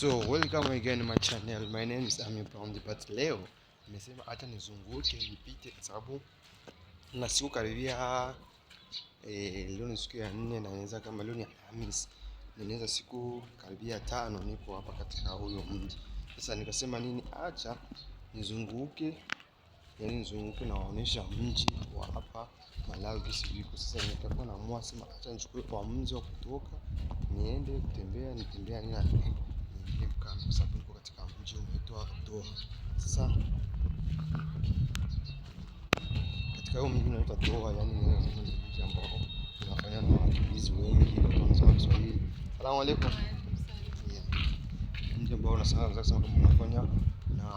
So welcome again my channel. My name is Ami Brown, but leo nimesema acha nizunguke nipite kwa sababu na siku karibia leo ni siku ya 4 na inaweza kama leo ni Alhamisi. Ninaweza siku karibia 5 nipo hapa katika huyo mji. Sasa nikasema nini, acha nizunguke, yani nizunguke na waonesha mji wa hapa Malawi kisiviko. Sasa nitakuwa naamua sema acha nichukue kwa mji wa kutoka niende kutembea nini kwa sababu niko katika mji unaitwa Doha. Sasa katika huo mji unaitwa Doha, yani ni mji ambao unafanya na wakimbizi wengi, watu wanasema Kiswahili. Asalamu alaykum. Mji ambao unafanya na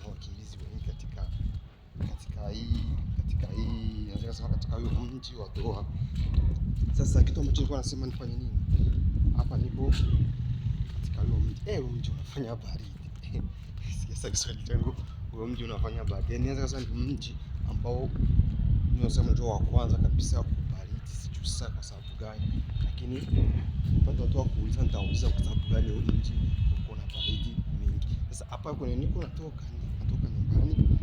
wakimbizi wengi katika huo mji wa Doha. Sasa kitu ambacho nilikuwa nasema nifanye nini hapa, nipo katika huo mji. Mji unafanya baridi. Sasa Kiswahili changu, huo mji unafanya baridi. Nianza sasa, ni mji ambao unasema ndio wa kwanza kabisa kubaridi. Sijui sasa kwa sababu gani, lakini mpaka watu wakuuliza, nitauliza kwa sababu gani huo mji uko na baridi mingi. Sasa hapa kwenye niko natoka nyumbani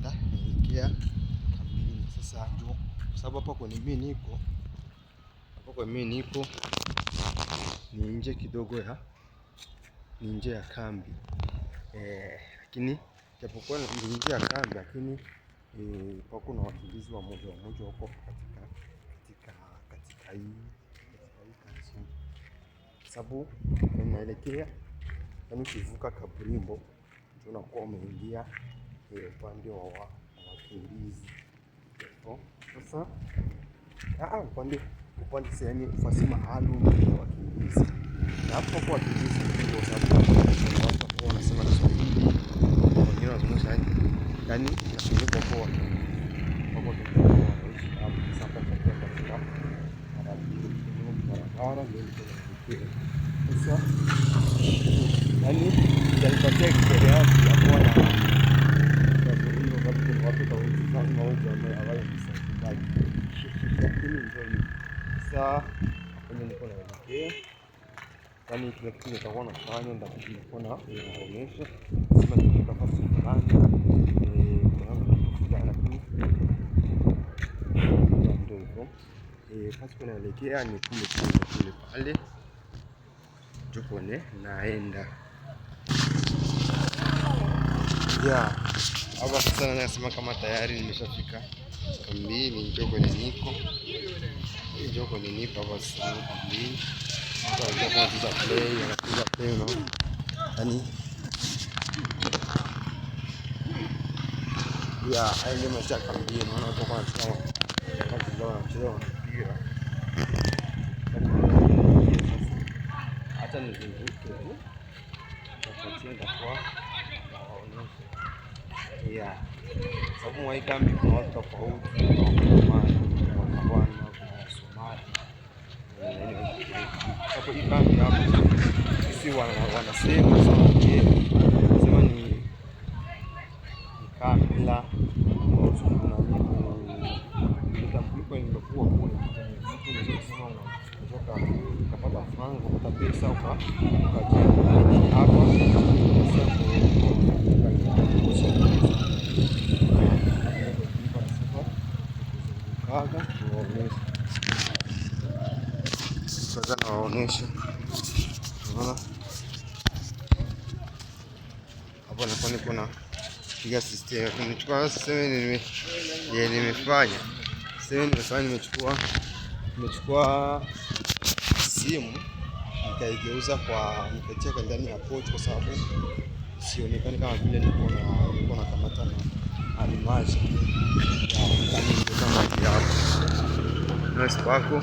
naelekea kambini. Sasa ndio kwa sababu hapa kwenye mimi niko ni nje kidogo ni nje ya kambi, lakini japokuwa ni nje ya kambi, lakini pako na wakimbizi wa moja huko katika hii kambi, sababu naelekea yani ukivuka Kaburimbo unakuwa umeingia upande wa wakimbizi. Sasa upande sehemu fasi maalum ya wakimbizi. Na hapo kwa wakimbizi ndio sababu watu wanasema Kiswahili, wengine wanazungumza yani nafuniko kwa sasa katika barabara ndio ndio. Sasa yani nilipatia experience ya kuona watu kama hawayo msaidiaji. Lakini ndio sasa kwenye niko naelekea, yani kile kitu nitakuwa nafanya nitakuwa naonyesha sema nifika fasi fulani ndio hivyo. Fasi kunaelekea ni kule pale jukone naenda hapa. Sasa nasema kama tayari nimeshafika kambini, njoo kwenye niko hapa sasa kambini. Anapiga play no, yani aende maisha kambini, unaona watu wanacheza mpira. Hata nizunguke tu nitakwenda kwa naonyesha sababu mwa kambi kuna watu tofauti, kuna Somali. Hapo hii kambi hapo sisi wanasema ni kambi la mtambuliko nimekuwa kule mtu unaweza kusema unatoka ukapata franga ukapata pesa ukajenga hapa sasa nawaonyesha. Unaona hapo niko na piga system. Nimechukua system nimechukua simu nikaigeuza nikaitia ndani ya pochi, kwa sababu sionekani kama vile niko na kamata na alimaji kama hivi hapo na spako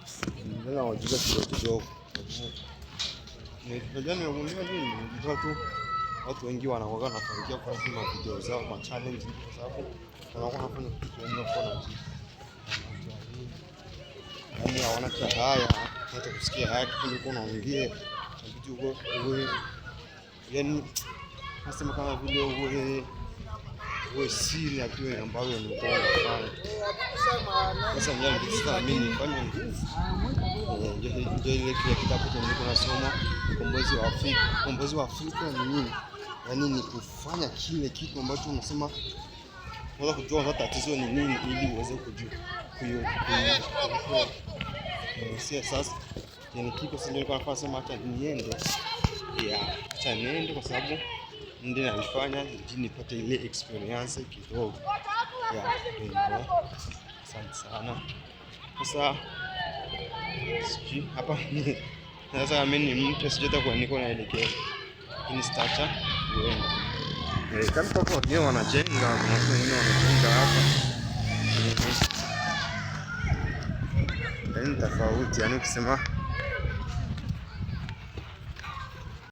sasa ndio nawajiza kidogo. Nimegundua nini, watu wengi wanakuwa wanafanikiwa kwa hizo video zao kwa challenge, kwa sababu wanakuwa wanafanya kitu kwa njia yani hawana haya, hata kusikia haya kitu unaongea inabidi uwe yani nasema kama vile uwe uwe siri ya kile ambayo nilikuwa nafanya. Sasa ndio mimi nifanye nguvu. Ndio ile kitabu nilikuwa nasoma, ukombozi wa Afrika ni nini? Yaani ni kufanya kile kitu ambacho unasema unaweza kujua hata tatizo ni nini ili uweze kujua. Sasa yani kitu sasa nilikuwa nafanya sema acha niende. Acha niende kwa sababu ndio nalifanya ili nipate ile experience kidogo. Ndio. Asante sana. Sasa siji hapa sasa mimi ni mtu sijui kwa niko naelekea. Lakini sitaacha uende. Kama kwa wengine wanajenga, watu wengine wanajenga hapa. Ni tofauti, yani ukisema